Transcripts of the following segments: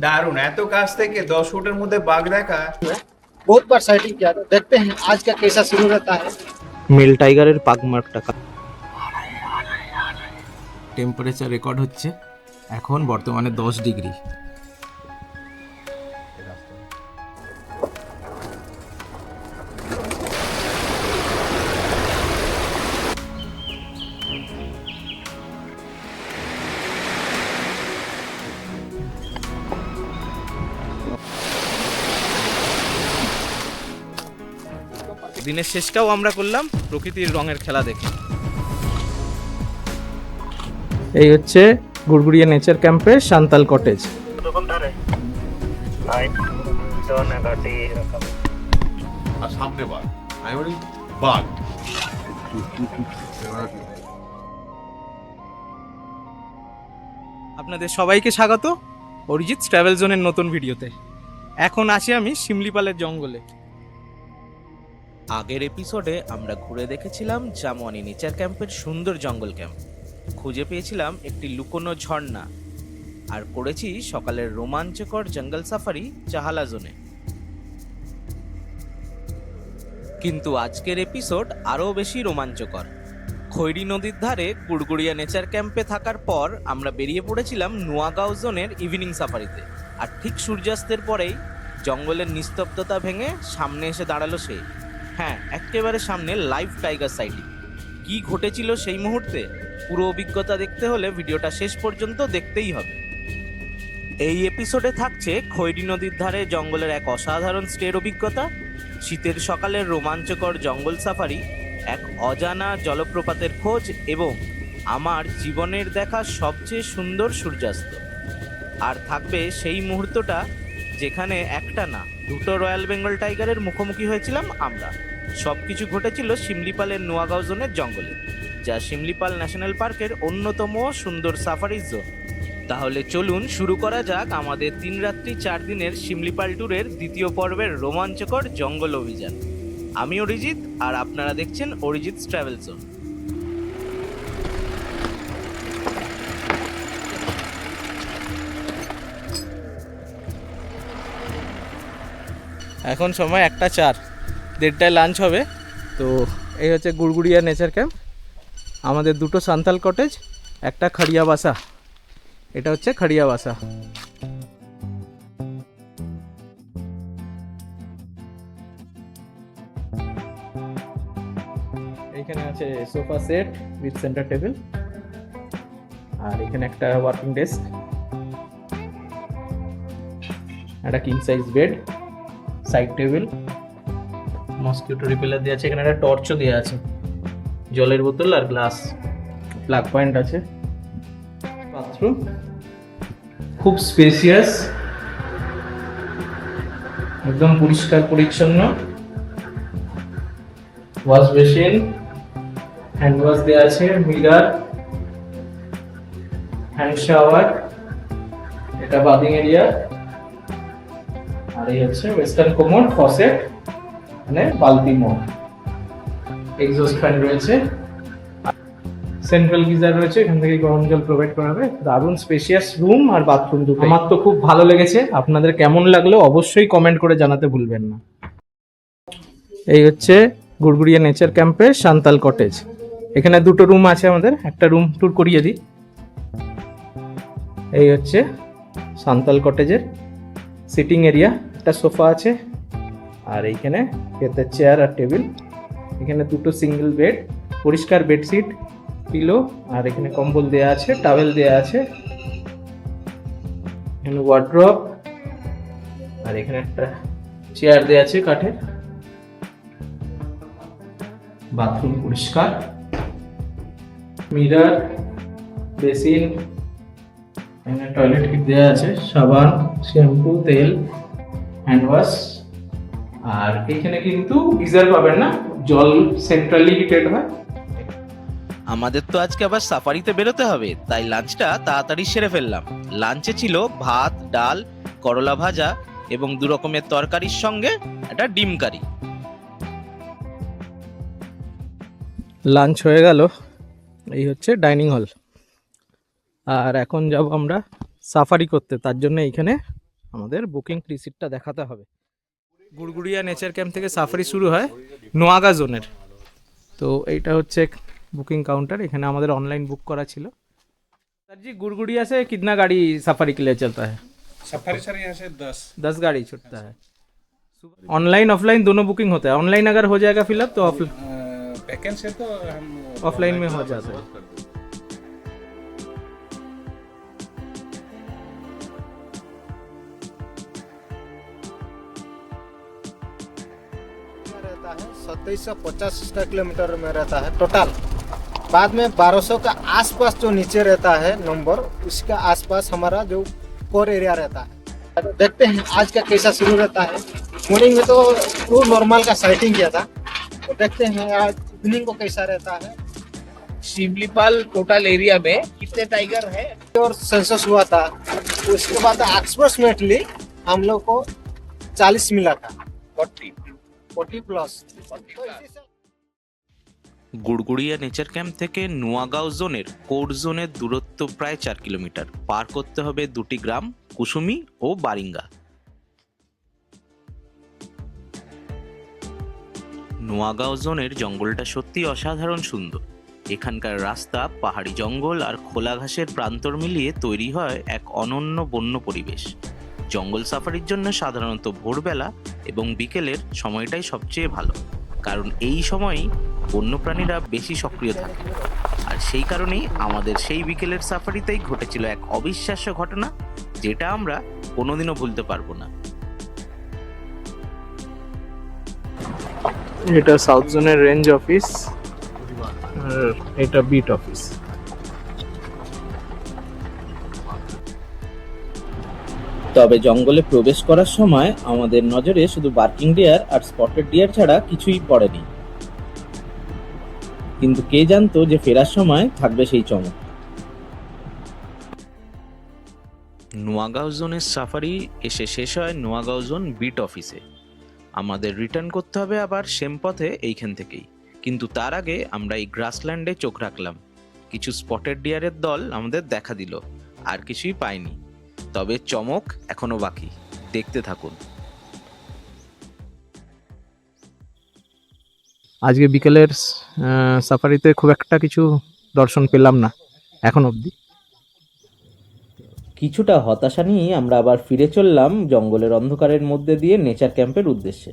দারুণ, এত কাছ থেকে 10 ফুটের মধ্যে বাঘ দেখা। बहुत बार साइटिंग किया था, देखते हैं आज का कैसा शुरू रहता है। মেল টাইগারের পাগমার্ক টাকা। টেম্পারেচার রেকর্ড হচ্ছে এখন বর্তমানে 10 ডিগ্রি। দিনের শেষটাও আমরা করলাম প্রকৃতির রঙের খেলা দেখে। এই হচ্ছে গুড়গুড়িয়া নেচার ক্যাম্পের সান্তাল কটেজ। সামনে বাঘ, আমি বলি বাঘ। আপনাদের সবাইকে স্বাগত অরিজিৎ ট্রাভেল জোনের নতুন ভিডিওতে। এখন আছি আমি শিমলিপালের জঙ্গলে। আগের এপিসোডে আমরা ঘুরে দেখেছিলাম জামওয়ানি নেচার ক্যাম্পের সুন্দর জঙ্গল ক্যাম্প, খুঁজে পেয়েছিলাম একটি লুকোনো ঝর্ণা, আর করেছি সকালের রোমাঞ্চকর জঙ্গল সাফারি চাহালা জোনে। কিন্তু আজকের এপিসোড আরও বেশি রোমাঞ্চকর। খৈরি নদীর ধারে গুড়গুড়িয়া নেচার ক্যাম্পে থাকার পর আমরা বেরিয়ে পড়েছিলাম নোয়াগাঁও জোনের ইভিনিং সাফারিতে। আর ঠিক সূর্যাস্তের পরেই জঙ্গলের নিস্তব্ধতা ভেঙে সামনে এসে দাঁড়ালো সে, হ্যাঁ একেবারে সামনে লাইভ টাইগার সাইটিং। কি ঘটেছিল সেই মুহূর্তে পুরো অভিজ্ঞতা দেখতে হলে ভিডিওটা শেষ পর্যন্ত দেখতেই হবে। এই এপিসোডে থাকছে খৈরি নদীর ধারে জঙ্গলের এক অসাধারণ স্টের অভিজ্ঞতা, শীতের সকালের রোমাঞ্চকর জঙ্গল সাফারি, এক অজানা জলপ্রপাতের খোঁজ এবং আমার জীবনের দেখা সবচেয়ে সুন্দর সূর্যাস্ত। আর থাকবে সেই মুহূর্তটা যেখানে একটা না দুটো রয়্যাল বেঙ্গল টাইগারের মুখোমুখি হয়েছিলাম আমরা। সব কিছু ঘটেছিল শিমলিপালের নোয়াগাঁও জোনের জঙ্গলে, যা শিমলিপাল ন্যাশনাল পার্কের অন্যতম সুন্দর সাফারি জোন। তাহলে চলুন শুরু করা যাক আমাদের 3 রাত্রি 4 দিনের শিমলিপাল ট্যুরের দ্বিতীয় পর্বের রোমাঞ্চকর জঙ্গল অভিযান। আমি অরিজিৎ আর আপনারা দেখছেন অরিজিৎ ট্রাভেল জোন। এখন সময় 1:04, 1:30টায় লাঞ্চ হবে। তো এই হচ্ছে গুড়গুড়িয়া নেচার ক্যাম্প, আমাদের দুটো সান্তাল কটেজ, একটা খাড়িয়া বাসা। এটা হচ্ছে খাড়িয়া বাসা। এখানে আছে sofa set with centre table, আর এখানে একটা ওয়ার্কিং ডেস্ক, একটা king size bed, side table, mosquito repeller দেওয়া আছে, এখানে একটা টর্চও দেওয়া আছে, জলের বোতল আর গ্লাস, প্লাগ পয়েন্ট আছে। বাথরুম খুব স্পেসিয়াস, একদম পরিষ্কার পরিচ্ছন্ন, ওয়াশ বেসিন, হ্যান্ড ওয়াশ দেওয়া আছে, মিরার, হ্যান্ড শাওয়ার, এটা বাথিং এরিয়া, আর এই হচ্ছে ওয়েস্টার্ন কোমোড, ফসেট, মানে বালতি মোড, এক্সস্ট ফ্যান রয়েছে, সেন্ট্রাল গিজার রয়েছে, এখান থেকে গরম জল প্রোভাইড করা হবে। দারুণ স্পেশিয়াস রুম আর বাথরুম দুটো। আমার তো খুব ভালো লেগেছে, আপনাদের কেমন লাগলো অবশ্যই কমেন্ট করে জানাতে ভুলবেন না। এই হচ্ছে গুড়গুড়িয়া নেচার ক্যাম্পের সান্তাল কটেজ। এখানে দুটো রুম আছে আমাদের, একটা রুম ট্যুর করিয়ে দিই। এই হচ্ছে সান্তাল কটেজের সিটিং এরিয়া, একটা সোফা আছে, আর এইখানে এতে চেয়ার আর টেবিল, এখানে দুটো সিঙ্গেল বেড, পরিষ্কার বেডশিট, পিলো, আর এখানে কম্বল দেয়া আছে, টাওয়েল দেয়া আছে, এখানে ওয়ার্ড্রপ, আর এখানে একটা চেয়ার দেয়া আছে কাঠের। বাথরুম পরিষ্কার, মিরর, বেসিন, এখানে টয়লেট কিট দেওয়া আছে, সাবান, শ্যাম্পু, তেল, হ্যান্ড ওয়াশ। আর এখানে কিন্তু গিজার পাবেন না, জল সেন্ট্রালি হিটেড হয়। আমাদের তো আজকে আবার সাফারিতে বেরোতে হবে, তাই লাঞ্চটা তাড়াতাড়ি সেরে ফেললাম। লাঞ্চে ছিল ভাত, ডাল, করলা ভাজা এবং 2 রকমের তরকারির সঙ্গে একটা ডিম কারি। লাঞ্চ হয়ে গেল, এই হচ্ছে ডাইনিং হল। আর এখন যাব আমরা সাফারি করতে, তার জন্য এইখানে আমাদের বুকিং রিসিপ্টটা দেখাতে হবে। গুড়গুড়িয়া নেচার ক্যাম্প থেকে সাফারি শুরু হয় নোয়াগা জোনের। তো এইটা হচ্ছে বুকিং काउंटर, এখানে আমাদের অনলাइन बुक करा ছিল। सर जी गुड़गुड़िया से कितना गाड़ी सफारी के लिए चलता है? सफारी सर यहाँ से 10 गाड़ी छूटता है। ऑनलाइन ऑफलाइन दोनों बुकिंग होता है। ऑनलाइन अगर हो जाएगा फिलअप तो पैकेज है तो हम ऑफलाइन में हो जाता है। रहता है 2750 किलोमीटर में रहता है टोटल। बाद में 1200 का आसपास जो नीचे रहता है नंबर, उसका आसपास हमारा जो कोर एरिया रहता है। देखते हैं आज का कैसा शुरू रहता है। मॉर्निंग में तो नॉर्मल का साइटिंग किया था, तो देखते हैं आज इवनिंग को कैसा रहता है। शिमलीपाल टोटल एरिया में कितने टाइगर है? और सेंसस हुआ था, उसके बाद अप्रोक्सीमेटली हम लोग को 40 मिला था, 40 प्लस। গুড়গুড়িয়া নেচার ক্যাম্প থেকে নোয়াগাঁও জোনের কোর জোনের দূরত্ব প্রায় 4 কিলোমিটার। পার করতে হবে দুটি গ্রাম, কুসুমি ও বারিঙ্গা। নোয়াগাঁও জোনের জঙ্গলটা সত্যি অসাধারণ সুন্দর। এখানকার রাস্তা, পাহাড়ি জঙ্গল আর খোলা ঘাসের প্রান্তর মিলিয়ে তৈরি হয় এক অনন্য বন্য পরিবেশ। জঙ্গল সাফারির জন্য সাধারণত ভোরবেলা এবং বিকেলের সময়টাই সবচেয়ে ভালো, কারণ এই সময়ই বন্যপ্রাণীরা বেশি সক্রিয় থাকে। আর সেই কারণেই আমাদের সেই বিকেলের সাফারিতেই ঘটেছিল এক অবিশ্বাস্য ঘটনা, যেটা আমরা কোনোদিনও ভুলতে পারবো না। এটা সাউথ জোনের রেঞ্জ অফিস আর এটা বিট অফিস। তবে জঙ্গলে প্রবেশ করার সময় আমাদের নজরে শুধু বার্কিং ডিয়ার আর স্পটেড ডিয়ার ছাড়া কিছুই পড়েনি, কিন্তু কে জানতো যে ফেরার সময় থাকবে সেই চমক। নোয়াগাঁও জোনের সাফারি এসে শেষ হয় নোয়াগাঁও জোন বিট অফিসে। আমাদের রিটার্ন করতে হবে আবার সেম পথে এইখান থেকেই, কিন্তু তার আগে আমরা এই গ্রাসল্যান্ডে চোখ রাখলাম। কিছু স্পটেড ডিয়ারের দল আমাদের দেখা দিল, আর কিছুই পাইনি। তবে চমক এখনো বাকি, দেখতে থাকুন। আজকে বিকেলের সাফারিতে খুব একটা কিছু দর্শন পেলাম না এখন অবধি। কিছুটা হতাশা নিয়ে আমরা আবার ফিরে চললাম জঙ্গলের অন্ধকারের মধ্যে দিয়ে নেচার ক্যাম্পের উদ্দেশ্যে।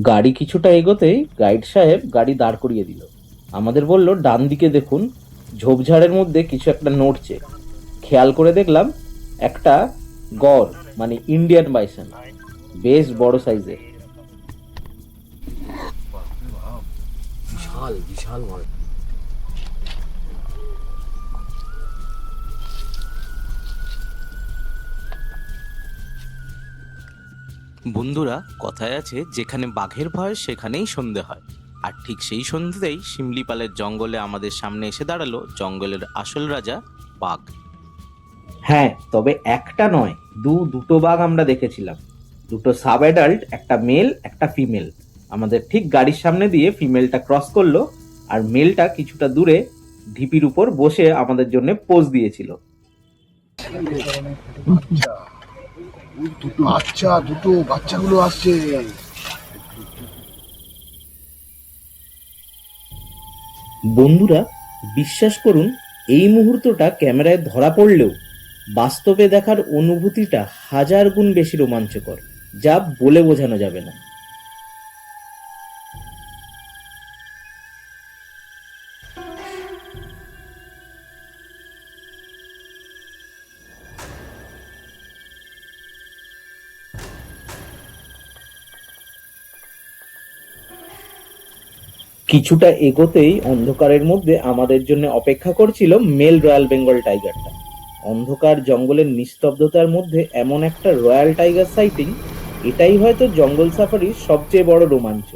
গাড়ি কিছুটা এগোতেই গাইড সাহেব গাড়ি দাঁড় করিয়ে দিল। আমাদের বলল, ডান দিকে দেখুন, ঝোপঝাড়ের মধ্যে কিছু একটা নড়ছে। খেয়াল করে দেখলাম একটা গড়, মানে ইন্ডিয়ান বাইসন, বেশ বড় সাইজের। বন্ধুরা, কথায় আছে, যেখানে বাঘের ভয় সেখানেই সন্ধে হয়। আর ঠিক সেই সন্ধেতেই শিমলিপালের জঙ্গলে আমাদের সামনে এসে দাঁড়ালো জঙ্গলের আসল রাজা, বাঘ। হ্যাঁ, তবে একটা নয়, দুটো বাঘ আমরা দেখেছিলাম। দুটো সাব অ্যাডাল্ট, একটা মেল একটা ফিমেল। আমাদের ঠিক গাড়ির সামনে দিয়ে ফিমেলটা ক্রস করলো, আর মেলটা কিছুটা দূরে ঢিপির উপর বসে আমাদের জন্য পোজ দিয়েছিল। দুটো বাচ্চাগুলো আসছে। বন্ধুরা, বিশ্বাস করুন, এই মুহূর্তটা ক্যামেরায় ধরা পড়লেও বাস্তবে দেখার অনুভূতিটা 1000 গুণ বেশি রোমাঞ্চকর, যা বলে বোঝানো যাবে না। কিছুটা এগোতেই অন্ধকারের মধ্যে আমাদের জন্য অপেক্ষা করছিল মেল রয়্যাল বেঙ্গল টাইগারটা। অন্ধকার জঙ্গলের নিস্তব্ধতার মধ্যে এমন একটা রয়্যাল টাইগার সাইটিং, এটাই হয়তো জঙ্গল সাফারির সবচেয়ে বড় রোমাঞ্চ।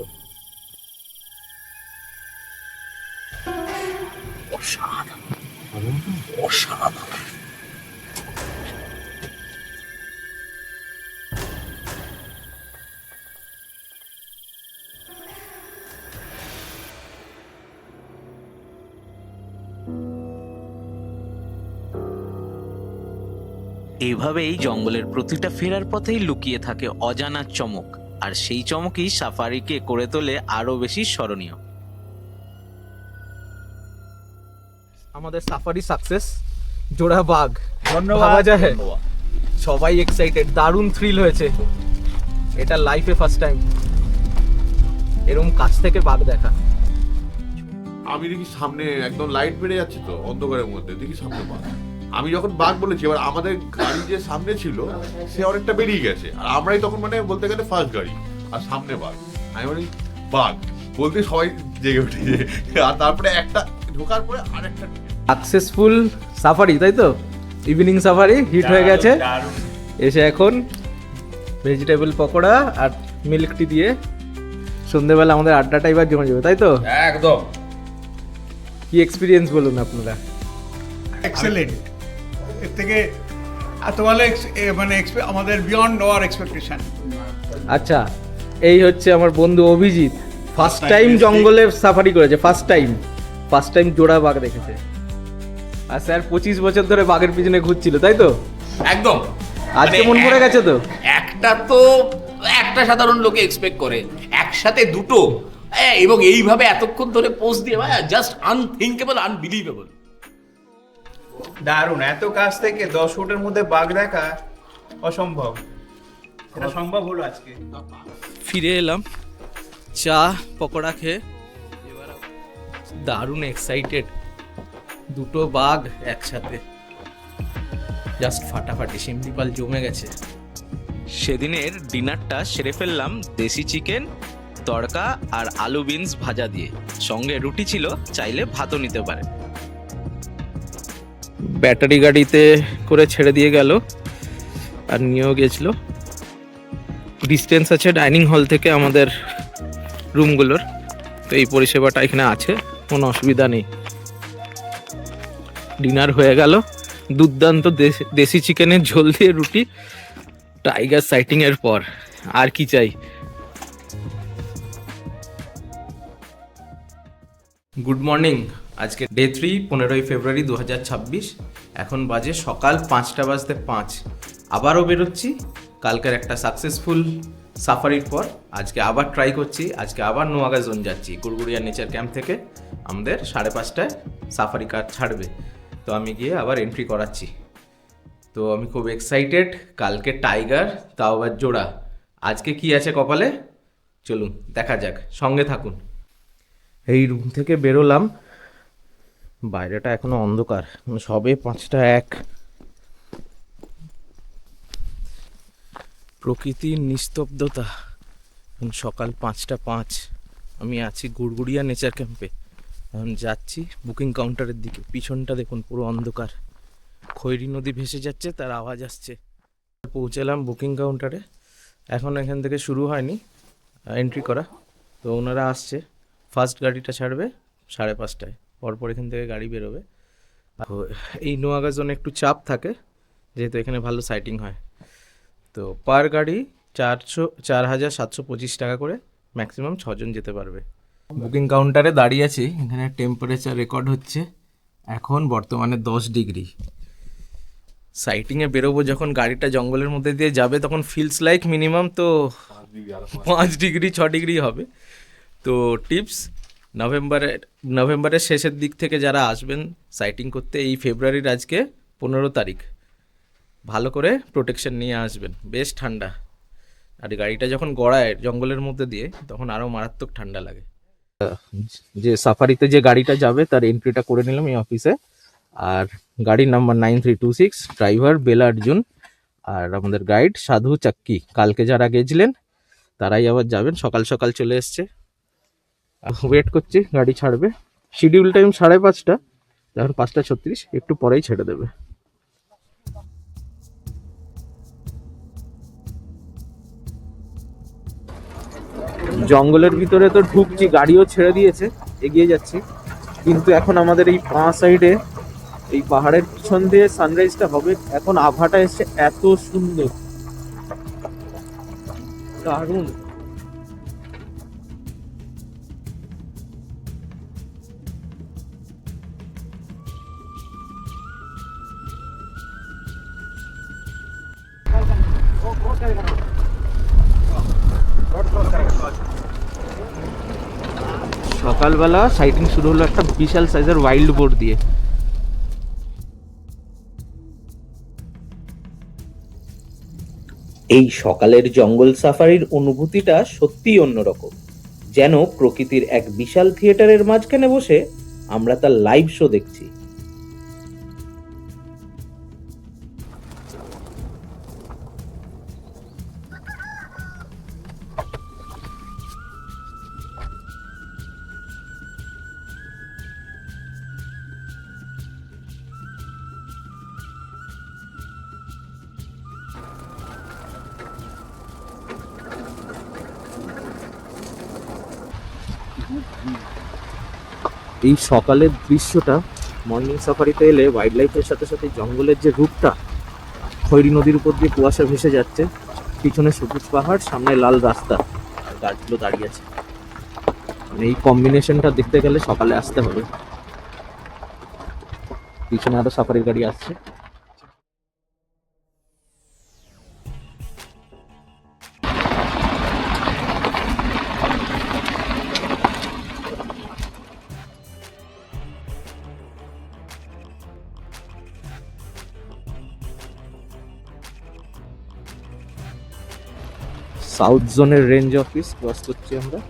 এইভাবেই জঙ্গলের প্রতিটা ফেরার পথেই লুকিয়ে থাকে অজানা চমক, আর সেই চমকই সাফারিকে করে তোলে আরো বেশি স্মরণীয়। আমাদের সাফারি সাকসেস, জোড়া বাঘ, ভাবা যায়? সবাই এক্সাইটেড, দারুণ থ্রিল হয়েছে। এটা লাইফে ফার্স্ট টাইম এরকম কাছ থেকে বাঘ দেখা। আমি দেখি সামনে একদম লাইট বেড়ে যাচ্ছে, তো অন্ধকারের মধ্যে দেখি সামনে বাঘ। আমি যখন বাঘ বলেছি, এবার আমাদের গাড়ি যে সামনে ছিল সে অনেকটা বেরিয়ে গেছে, আর আমরাই তখন মানে বলতে গেলে ফার্স্ট গাড়ি, আর সামনে বাঘ। আমি বলি বাঘ বলতে সবাই জেগে উঠেছে, আর তারপরে একটা ঢোকার পরে আরেকটা। সাকসেসফুল সাফারি, তাই তো? ইভিনিং সাফারি হিট হয়ে গেছে। দারুণ। এসে এখন ভেজিটেবল পকোড়া আর মিল্ক টি দিয়ে সন্ধ্যেবেলা আমাদের আড্ডাটা এবার জমে যাবে, তাই তো? একদম কি এক্সপিরিয়েন্স বলুন আপনারা? এক্সেলেন্ট। এর থেকে এত ভালো মানে আমাদের বিয়ন্ড আওয়ার এক্সপেকটেশন। আচ্ছা, এই হচ্ছে আমার বন্ধু অভিজিৎ, ফার্স্ট time টাইম এসেছি। জঙ্গলে সাফারি করেছে, ফার্স্ট টাইম জোড়া বাঘ দেখেছে। আর স্যার 25 বছর ধরে বাঘের পিছনে ঘুরছিল, তাই তো? একদম আজকে মন পড়ে গেছে তো? একটা তো একটা সাধারণ লোকে এক্সপেক্ট করে, একসাথে দুটো এবং এইভাবে এতক্ষণ ধরে পোস্ট দিয়ে জাস্ট আনথিঙ্কেবল, আনবিলিভেবল। দারুণ, এত কাছ থেকে 10 ফুটের মধ্যে বাঘ দেখা অসম্ভব, এটা সম্ভব হলো আজকে। ফিরে এলাম চা পকোড়া খেয়ে, এবার দারুণ এক্সাইটেড, দুটো বাঘ একসাথে, জাস্ট ফাটাফাটি, শিমলিপাল জমে গেছে। সেদিনের ডিনারটা সেরে ফেললাম দেশি চিকেন তড়কা আর আলু বিনস ভাজা দিয়ে, সঙ্গে রুটি ছিল, চাইলে ভাতও নিতে পারে। ব্যাটারি গাড়িতে করে ছেড়ে দিয়ে গেল আর নিয়েও গেছিল। ডিস্টেন্স আছে ডাইনিং হল থেকে আমাদের রুমগুলোর, তো এই পরিষেবাটা এখানে আছে, কোনো অসুবিধা নেই। ডিনার হয়ে গেল, দুর্দান্ত দেশি চিকেনের ঝোল দিয়ে রুটি, টাইগার সাইটিং এর পর আর কি চাই। গুড মর্নিং, আজকে ডে 3, 15ই ফেব্রুয়ারি 2026। এখন বাজে সকাল 5:05। আবারও বেরোচ্ছি কালকের একটা সাকসেসফুল সাফারির পর। আজকে আবার ট্রাই করছি, আজকে আবার নোয়াগা জোন যাচ্ছি। গুড়গুড়িয়া নেচার ক্যাম্প থেকে আমাদের 5:30টায় সাফারি কার ছাড়বে, তো আমি গিয়ে আবার এন্ট্রি করাচ্ছি। তো আমি খুব এক্সাইটেড, কালকে টাইগার, তাও আবার জোড়া। আজকে কি আছে কপালে, চলুন দেখা যাক, সঙ্গে থাকুন। এই রুম থেকে বেরোলাম, বাইরেটা এখনো অন্ধকার, সবে 5:01। প্রকৃতির নিস্তব্ধতা, সকাল 5:05। আমি আছি গুড়গুড়িয়া নেচার ক্যাম্পে, এখন যাচ্ছি বুকিং কাউন্টারের দিকে। পিছনটা দেখুন পুরো অন্ধকার, খৈরি নদী ভেসে যাচ্ছে, তার আওয়াজ আসছে। পৌঁছালাম বুকিং কাউন্টারে, এখন এখান থেকে শুরু হয়নি এন্ট্রি করা, তো ওনারা আসছে। ফার্স্ট গাড়িটা ছাড়বে 5:30টায়, পরপর এখান থেকে গাড়ি বেরোবে। এই নোয়াগা জোনে একটু চাপ থাকে, যেহেতু এখানে ভালো সাইটিং হয়। তো পার গাড়ি 4,725 টাকা করে, ম্যাক্সিমাম 6 জন যেতে পারবে। বুকিং কাউন্টারে দাঁড়িয়ে আছি, এখানে টেম্পারেচার রেকর্ড হচ্ছে এখন বর্তমানে 10 ডিগ্রি। সাইটিংয়ে বেরোবো যখন, গাড়িটা জঙ্গলের মধ্যে দিয়ে যাবে, তখন ফিলস লাইক মিনিমাম তো 5 ডিগ্রি 6 ডিগ্রি হবে। তো টিপস, নভেম্বরের শেষের দিক থেকে যারা আসবেন সাইটিং করতে, এই ফেব্রুয়ারির আজকে 15 তারিখ, ভালো করে প্রোটেকশন নিয়ে আসবেন, বেশ ঠান্ডা। আর গাড়িটা যখন গড়ায় জঙ্গলের মধ্যে দিয়ে, তখন আরও মারাত্মক ঠান্ডা লাগে। যে সাফারিতে যে গাড়িটা যাবে তার এন্ট্রিটা করে নিলাম এই অফিসে। আর গাড়ির নাম্বার 9326, ড্রাইভার বেলা অর্জুন, আর আমাদের গাইড সাধু চাক্কি। কালকে যারা গেছিলেন তারাই আবার যাবেন, সকাল সকাল চলে এসছে। ওয়েট করছি, গাড়ি ছাড়বে। শিডিউল টাইম 5:30, এখন 5:36, একটু পরেই ছেড়ে দেবে। জঙ্গলের ভিতরে তো ঢুকছি, গাড়িও ছেড়ে দিয়েছে, এগিয়ে যাচ্ছি। কিন্তু এখন আমাদের এই বাঁ সাইডে, এই পাহাড়ের পিছন দিয়ে সানরাইজটা হবে। এখন আবহাওয়াটা এসছে এত সুন্দর, দারুণ। সকালবেলা সাইটিং শুরু হলো একটা বিশাল সাইজের ওয়াইল্ড বোর দিয়ে। এই সকালের জঙ্গল সাফারির অনুভূতিটা সত্যিই অন্যরকম, যেন প্রকৃতির এক বিশাল থিয়েটারের মাঝখানে বসে আমরা তার লাইভ শো দেখছি। এই সকালের দৃশ্যটা, মর্নিং সাফারিতে এলে ওয়াইল্ড লাইফের সাথে সাথে জঙ্গলের যে রূপটা, খৈরী নদীর উপর দিয়ে কুয়াশা ভেসে যাচ্ছে, পিছনে সবুজ পাহাড়, সামনে লাল রাস্তা, আর গাছগুলো দাঁড়িয়ে আছে। মানে এই কম্বিনেশনটা দেখতে গেলে সকালে আসতে হবে। পিছনে আরো সাফারির গাড়ি আসছে। সাউথ জোনের রেঞ্জ অফিস ক্রস করছি আমরা।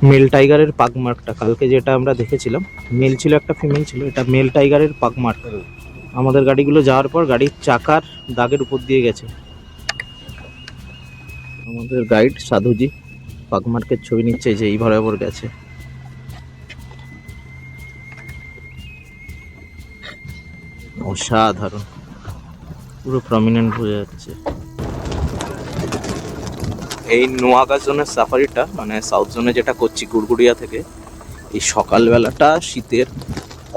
মেল টাইগারের পাগমার্কটা কালকে যেটা আমরা দেখেছিলাম, মেল ছিল একটা, ফিমেল ছিল, এটা মেল টাইগারের পাগমার্ক। আমাদের গাড়িগুলো যাওয়ার পর গাড়ির চাকার দাগের উপর দিয়ে গেছে। আমাদের গাইড সাধুজি পাগমার্কের ছবি নিচ্ছে, যে এই বরাবর গেছে। অসাধারণ, পুরো প্রমিনেন্ট বোঝা যাচ্ছে। এই নোয়াগা জোনের সাফারিটা, মানে সাউথ জোনে যেটা করছি গুড়গুড়িয়া থেকে, এই সকালবেলাটা শীতের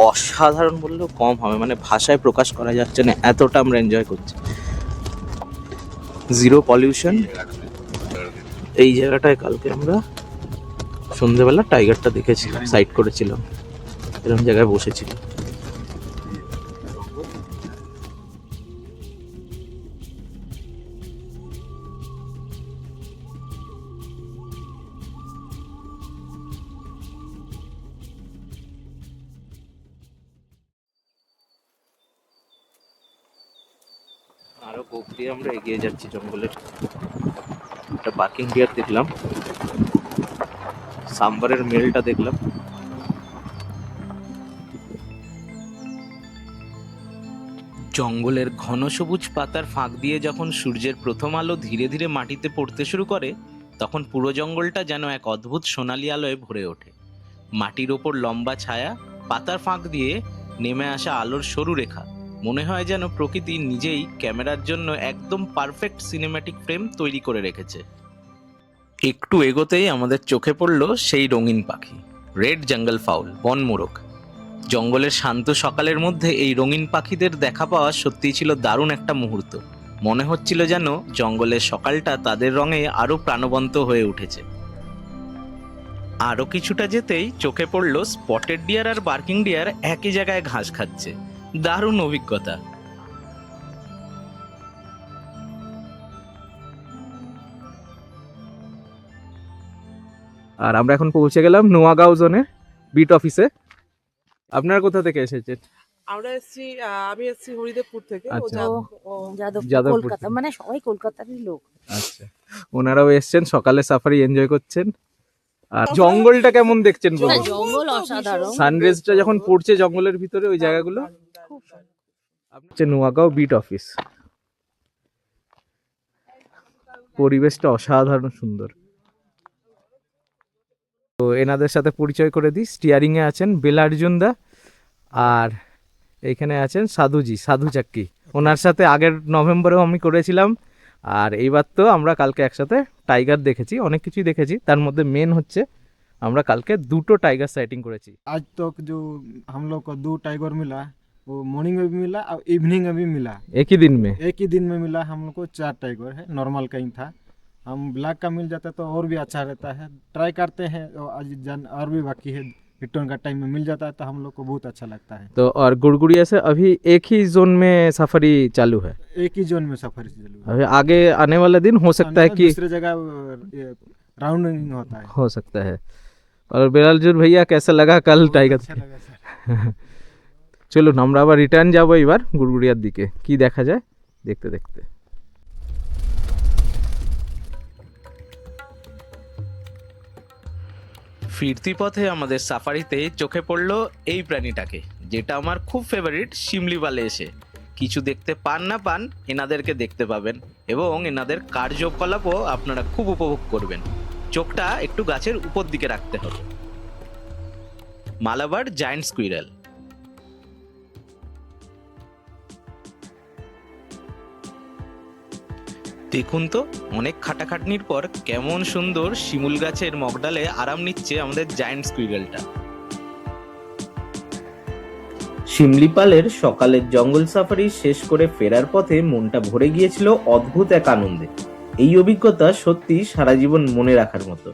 অসাধারণ বললেও কম হবে, মানে ভাষায় প্রকাশ করা যাচ্ছে না, এতটা আমরা এনজয় করছি। Zero pollution. এই জায়গাটায় কালকে আমরা সন্ধ্যেবেলা টাইগারটা দেখেছিলাম, সাইড করেছিলাম, এরকম জায়গায় বসেছিলাম। আরো কোপ দিয়ে আমরা এগিয়ে যাচ্ছি জঙ্গলের। একটা বার্কিং ডিয়ার দেখলাম, সাম্বারের মেলটা দেখলাম। জঙ্গলের ঘন সবুজ পাতার ফাঁক দিয়ে যখন সূর্যের প্রথম আলো ধীরে ধীরে মাটিতে পড়তে শুরু করে, তখন পুরো জঙ্গলটা যেন এক অদ্ভুত সোনালি আলোয় ভরে ওঠে। মাটির ওপর লম্বা ছায়া, পাতার ফাঁক দিয়ে নেমে আসা আলোর সরু রেখা, মনে হয় যেন প্রকৃতি নিজেই ক্যামেরার জন্য একদম পারফেক্ট সিনেম্যাটিক ফ্রেম তৈরি করে রেখেছে। একটু এগোতেই আমাদের চোখে পড়ল সেই রঙিন পাখি, রেড জঙ্গল ফাউল, বনমোরগ। জঙ্গলের শান্ত সকালের মধ্যে এই রঙিন পাখিদের দেখা পাওয়া সত্যিই ছিল দারুণ একটা মুহূর্ত। মনে হচ্ছিল যেন জঙ্গলের সকালটা তাদের রঙে আরো প্রাণবন্ত হয়ে উঠেছে। আরো কিছুটা যেতেই চোখে পড়ল স্পটেড ডিয়ার আর বার্কিং ডিয়ার একই জায়গায় ঘাস খাচ্ছে। দারুণ অভিজ্ঞতা। আর আমরা এখন পৌঁছে গেলাম নোয়াগাঁও জোনের বিট অফিসে। আপনারা কোথা থেকে এসেছেন? আমরা এসেছি, আমি এসেছি হরিদেবপুর থেকে। আচ্ছা। যাদবপুর, কলকাতা, মানে সবাই কলকাতারই লোক। আচ্ছা, ওনারাও এসেছেন, সকালে সাফারি এনজয় করছেন। আর জঙ্গলটা কেমন দেখছেন বলুন? জঙ্গল অসাধারণ। সানরাইজটা যখন পড়ছে জঙ্গলের ভিতরে, ওই জায়গাগুলো। হচ্ছে নোয়াগাঁও বিট অফিস। পরিবেশটা অসাধারণ সুন্দর। তো এনাদের সাথে পরিচয় করে দিই। স্টিয়ারিং এ আছেন বেলার্জুন দা, আর এইখানে আছেন সাধুজি, সাধু চাক্কি। ওনার সাথে আগের নভেম্বরেও আমি করেছিলাম, আর এইবার তো আমরা কালকে একসাথে টাইগার দেখেছি, অনেক কিছুই দেখেছি। তার মধ্যে মেন হচ্ছে আমরা কালকে দুটো টাইগার সাইটিং করেছি। आज तक जो हम लोग को 2 टाइगर मिला, वो मॉर्निंग में भी मिला और इवनिंग में भी मिला। एक ही दिन में। एक ही दिन में मिला हम लोग को 4 टाइगर है, नॉर्मल कहीं था। हम ब्लैक का मिल जाता तो और भी अच्छा रहता है, ट्राई करते हैं। आज और भी बाकी है, रिटर्न का टाइम में मिल जाता है तो हम लोग को बहुत अच्छा लगता है। तो और गुड़गुड़िया से अभी एक ही जोन में सफारी चालू है, एक ही जोन में सफारी चालू है। अभी आगे आने वाले दिन हो सकता है कि दूसरे जगह राउंडिंग होता है। हो सकता है। और बेलालजुर भैया कैसा लगा कल टाइगर? अच्छा लगा सर। চলুন আমরা আবার রিটার্ন যাবো এবার গুড়গুড়িয়ার দিকে, কি দেখা যায় দেখতে দেখতে। ফিরতি পথে আমাদের সাফারিতে চোখে পড়লো এই প্রাণীটাকে, যেটা আমার খুব ফেভারিট শিমলিপালে। এসে কিছু দেখতে পান না পান, এনাদেরকে দেখতে পাবেন এবং এনাদের কার্যকলাপও আপনারা খুব উপভোগ করবেন। চোখটা একটু গাছের উপর দিকে রাখতে হবে। Malabar giant squirrel. দেখুন তো, অনেক খাটাখাটনির পর কেমন সুন্দর শিমুল গাছের মগডালে আরাম নিচ্ছে আমাদের জায়ান্ট স্কুইরেলটা। শিমলিপালের সকালের জঙ্গল সাফারি শেষ করে ফেরার পথে মনটা ভরে গিয়েছিল অদ্ভুত এক আনন্দে। এই অভিজ্ঞতা সত্যি সারা জীবন মনে রাখার মতো।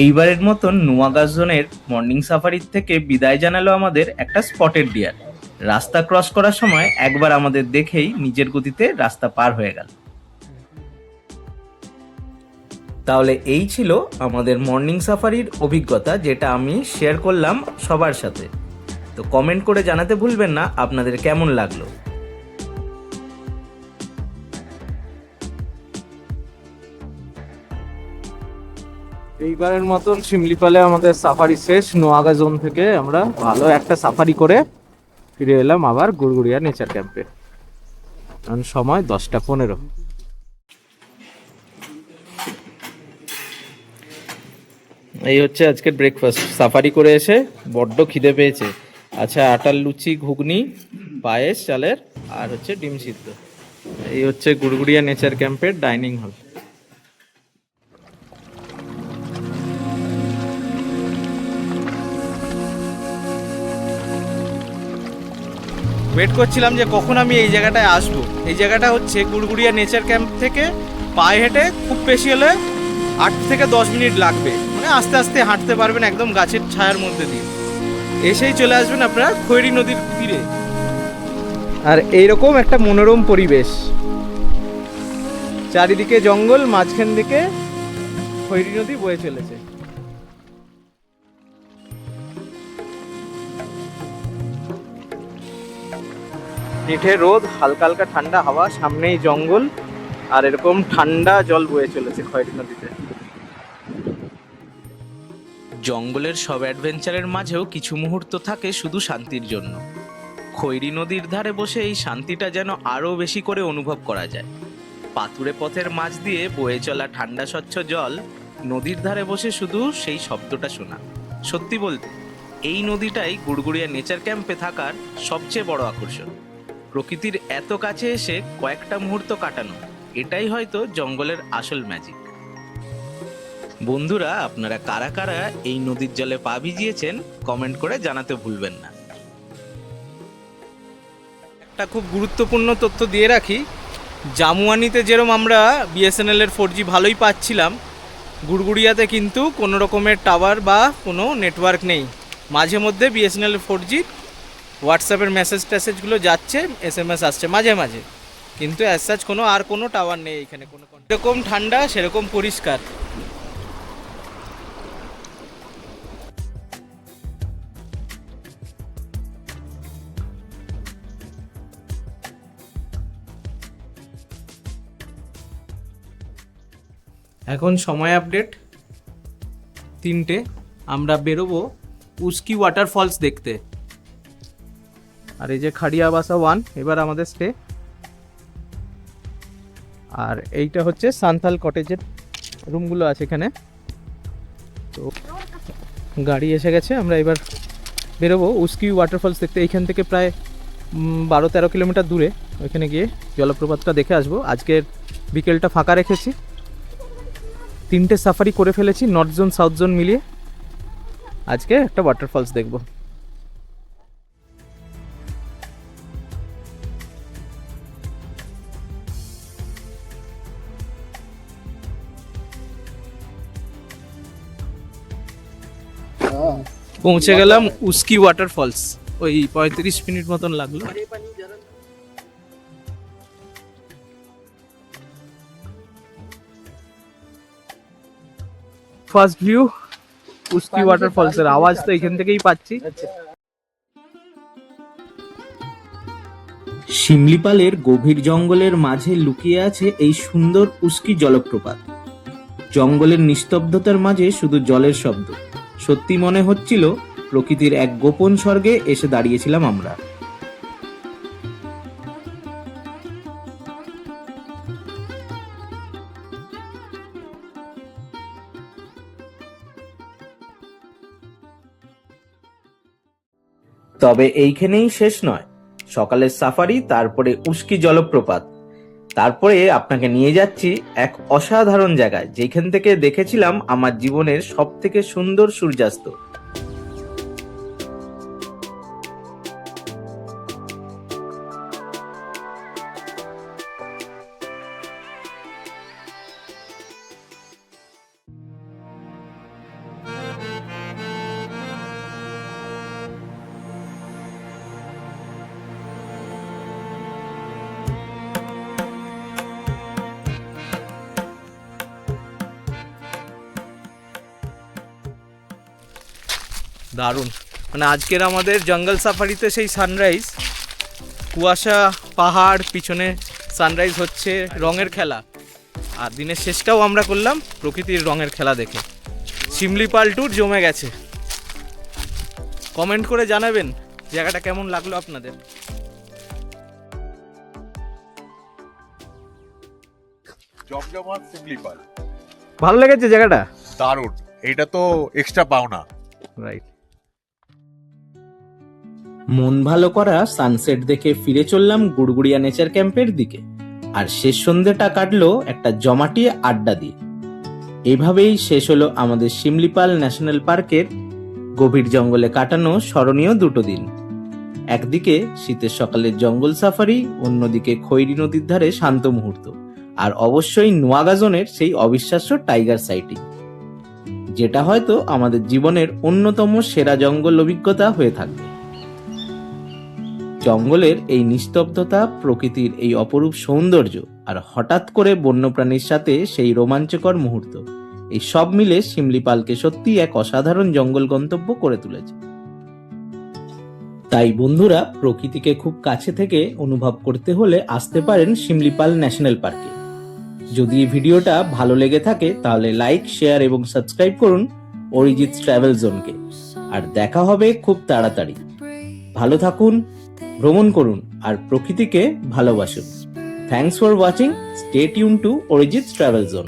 এইবারের মতন নোয়াগাঁ জোনের মর্নিং সাফারির থেকে বিদায় জানালো আমাদের একটা স্পটেড ডিয়ার। রাস্তা ক্রস করার সময় একবার আমাদের দেখেই নিজের গতিতে রাস্তা পার হয়ে গেল। তাহলে এই ছিল আমাদের মর্নিং সাফারির অভিজ্ঞতা, যেটা আমি শেয়ার করলাম সবার সাথে। তো কমেন্ট করে জানাতে ভুলবেন না আপনাদের কেমন লাগলো। এইবারের মতন শিমলিপালে আমাদের সাফারি শেষ। নোয়াগাঁ জোন থেকে আমরা ভালো একটা সাফারি করে ফিরে এলাম আবার গুড়গুড়িয়া নেচার ক্যাম্পে। এখন সময় 10:15। এই হচ্ছে আজকের ব্রেকফাস্ট। সাফারি করে এসে বড্ড খিদে পেয়েছে। আচ্ছা, আটার লুচি, ঘুগনি, পায়েস চালের, আর হচ্ছে ডিম সিদ্ধ। এই হচ্ছে গুড়গুড়িয়া নেচার ক্যাম্পের ডাইনিং হল। ওয়েট করছিলাম যে কখন আমি এই জায়গাটায় আসবো। এই জায়গাটা হচ্ছে গুড়গুড়িয়া নেচার ক্যাম্প থেকে পায়ে হেঁটে খুব বেশি হলে 8 থেকে 10 মিনিট লাগবে, মানে আস্তে আস্তে হাঁটতে পারবেন একদম গাছের ছায়ার মধ্যে দিয়ে। এসেই চলে আসবেন আপনারা খৈরী নদীর তীরে। আর এইরকম একটা মনোরম পরিবেশ, চারিদিকে জঙ্গল, মাঝখান দিকে খৈরী নদী বয়ে চলেছে। পিঠে রোদ, হালকা হালকা ঠান্ডা হাওয়া, সামনেই জঙ্গল, আর এরকম ঠান্ডা জল বয়ে চলেছে খৈরী নদীতে। জঙ্গলের সব অ্যাডভেঞ্চারের মাঝেও কিছু মুহূর্ত থাকে শুধু শান্তির জন্য। খৈরী নদীর ধারে বসে এই শান্তিটা যেন আরও বেশি করে অনুভব করা যায়। পাথুরে পথের মাঝ দিয়ে বয়ে চলা ঠান্ডা স্বচ্ছ জল, নদীর ধারে বসে শুধু সেই শব্দটা শোনা। সত্যি বলতে এই নদীটাই গুড়গুড়িয়া নেচার ক্যাম্পে থাকার সবচেয়ে বড় আকর্ষণ। প্রকৃতির এত কাছে এসে কয়েকটা মুহূর্ত কাটানো, এটাই হয়তো জঙ্গলের আসল ম্যাজিক। বন্ধুরা, আপনারা কারা কারা এই নদীর জলে পা ভিজিয়েছেন কমেন্ট করে জানাতে ভুলবেন না। একটা খুব গুরুত্বপূর্ণ তথ্য দিয়ে রাখি, জামুয়ানিতে যেরকম আমরা বিএসএনএল এর 4G ভালোই পাচ্ছিলাম, গুড়গুড়িয়াতে কিন্তু কোনো রকমের টাওয়ার বা কোনো নেটওয়ার্ক নেই। মাঝে মধ্যে বিএসএনএল এর 4G হোয়াটসঅ্যাপের মেসেজগুলো যাচ্ছে, SMS আসছে মাঝে মাঝে, কিন্তু অ্যাজ সাচ কোনো টাওয়ার নেই এখানে। এরকম ঠান্ডা, সেরকম পরিষ্কার। এখন সময় আপডেট 3টে। আমরা বেরোবো উস্কি ওয়াটারফলস দেখতে। আর এই যে খাড়িয়াবাসা 1 এবার আমাদের স্টে। আর এইটা হচ্ছে সান্থাল কটেজের রুমগুলো আছে এখানে। তো গাড়ি এসে গেছে, আমরা এবার বেরোবো উস্কি ওয়াটারফলস দেখতে। এইখান থেকে প্রায় 12-13 কিলোমিটার দূরে, ওইখানে গিয়ে জলপ্রপাতটা দেখে আসবো। আজকের বিকেলটা ফাঁকা রেখেছি, 3টে সাফারি করে ফেলেছি নর্থ জোন সাউথ জোন মিলিয়ে। আজকে একটা ওয়াটারফলস দেখবো। পৌঁছে গেলাম উস্কি ওয়াটারফলস, ওই 35 মিনিট মতন লাগলো। ফার্স্ট ভিউ উস্কি ওয়াটারফলস এর আওয়াজ তো এখান থেকেই পাচ্ছি। শিমলিপালের গভীর জঙ্গলের মাঝে লুকিয়ে আছে এই সুন্দর উস্কি জলপ্রপাত। জঙ্গলের নিস্তব্ধতার মাঝে শুধু জলের শব্দ। সত্যি মনে হচ্ছিল প্রকৃতির এক গোপন স্বর্গে এসে দাঁড়িয়েছিলাম আমরা। তবে এইখানেই শেষ নয়। সকালের সাফারি, তারপরে উস্কি জলপ্রপাত, তারপরে আপনাকে নিয়ে যাচ্ছি এক অসাধারণ জায়গায়, যেখান থেকে দেখেছিলাম আমার জীবনের সবথেকে সুন্দর সূর্যাস্ত। দারুণ, মানে আজকের আমাদের জঙ্গল সাফারিতে সেই সানরাইজ, কুয়াশা, পাহাড়, পিছনে সানরাইজ হচ্ছে, রঙের খেলা। আর দিনের শেষটাও আমরা করলাম প্রকৃতির রঙের খেলা দেখে। শিমলিপাল ট্যুর জমে গেছে। কমেন্ট করে জানাবেন জায়গাটা কেমন লাগলো আপনাদের। জমজমাট শিমলিপাল ভালো লেগেছে জায়গাটা? দারুণ, এটা তো এক্সট্রা পাওনা। রাইট। মন ভালো করা সানসেট দেখে ফিরে চললাম গুড়গুড়িয়া নেচার ক্যাম্পের দিকে। আর শেষ সন্ধ্যেটা কাটলো একটা জমাটি আড্ডা দিয়ে। এভাবেই শেষ হলো আমাদের শিমলিপাল ন্যাশনাল পার্কের গভীর জঙ্গলে কাটানো স্মরণীয় 2 দিন। একদিকে শীতের সকালের জঙ্গল সাফারি, অন্যদিকে খৈরী নদীর ধারে শান্ত মুহূর্ত, আর অবশ্যই নোয়াগা জোনের সেই অবিশ্বাস্য টাইগার সাইটিং, যেটা হয়তো আমাদের জীবনের অন্যতম সেরা জঙ্গল অভিজ্ঞতা হয়ে থাকবে। জঙ্গলের এই নিস্তব্ধতা, প্রকৃতির এই অপরূপ সৌন্দর্য, আর হঠাৎ করে বন্যপ্রাণীর সাথে সেই রোমাঞ্চকর মুহূর্ত, এই সব মিলে শিমলিপালকে সত্যি এক অসাধারণ জঙ্গল গন্তব্য করে তুলেছে। তাই বন্ধুরা, প্রকৃতিকে খুব কাছে থেকে অনুভব করতে হলে আসতে পারেন শিমলিপাল ন্যাশনাল পার্কে। যদি এই ভিডিওটা ভালো লেগে থাকে তাহলে লাইক, শেয়ার এবং সাবস্ক্রাইব করুন অরিজিৎ ট্রাভেল জোনকে। আর দেখা হবে খুব তাড়াতাড়ি। ভালো থাকুন, ভ্রমণ করুন আর প্রকৃতিকে ভালোবাসুন। Thanks for watching. Stay tune to Arijit travel zone.